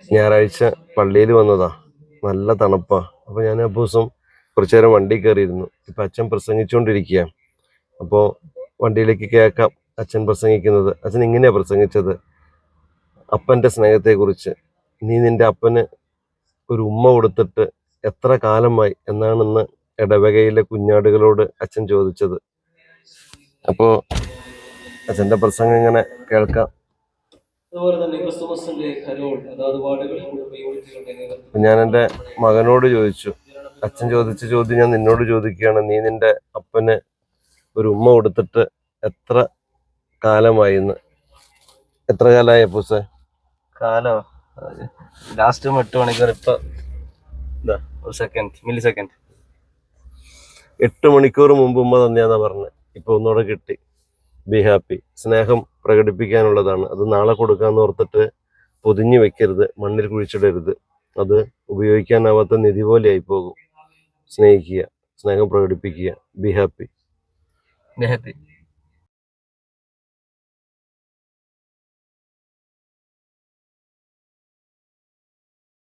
ഞായറാഴ്ച പള്ളിയിൽ വന്നതാ. നല്ല തണുപ്പാ. അപ്പൊ ഞാൻ ആ ദിവസം കുറച്ചു നേരം വണ്ടി കയറിയിരുന്നു. ഇപ്പൊ അച്ഛൻ പ്രസംഗിച്ചുകൊണ്ടിരിക്കുക. അപ്പോൾ വണ്ടിയിലേക്ക് കേൾക്കാം അച്ഛൻ പ്രസംഗിക്കുന്നത്. അച്ഛൻ ഇങ്ങനെയാ പ്രസംഗിച്ചത്: അപ്പന്റെ സ്നേഹത്തെക്കുറിച്ച്. നീ നിന്റെ അപ്പന് ഒരു ഉമ്മ കൊടുത്തിട്ട് എത്ര കാലമായി എന്നാണ് ഇന്ന് ഇടവകയിലെ കുഞ്ഞാടുകളോട് അച്ഛൻ ചോദിച്ചത്. അപ്പോ അച്ഛന്റെ പ്രസംഗം ഇങ്ങനെ കേൾക്കാം. ഞാൻ എൻ്റെ മകനോട് ചോദിച്ചു, അച്ഛൻ ചോദിച്ച ചോദ്യം ഞാൻ നിന്നോട് ചോദിക്കുകയാണ്: നീ നിന്റെ അപ്പന് ഒരു ഉമ്മ കൊടുത്തിട്ട് എത്ര കാലമായി എന്ന്? എത്ര കാലമായി അപ്പൂസേ? കാലോ ലാസ്റ്റ് 8 മണിക്കൂർ. ഇപ്പൊ ഒരു സെക്കൻഡ്, മില്ലി സെക്കൻഡ്. 8 മണിക്കൂർ മുമ്പ് ഉമ്മ തന്നെയാന്നാ പറഞ്ഞത്. ഇപ്പൊ ഒന്നുകൂടെ കിട്ടി. Be happy. സ്നേഹം പ്രകടിപ്പിക്കാനുള്ളതാണ്. അത് നാളെ കൊടുക്കാന്ന് ഓർത്തിട്ട് പൊതിഞ്ഞു വെക്കരുത്, മണ്ണിൽ കുഴിച്ചിടരുത്. അത് ഉപയോഗിക്കാനാവാത്ത നിധി പോലെ ആയി പോകും. സ്നേഹിക്കുക, സ്നേഹം പ്രകടിപ്പിക്കുക. Be happy.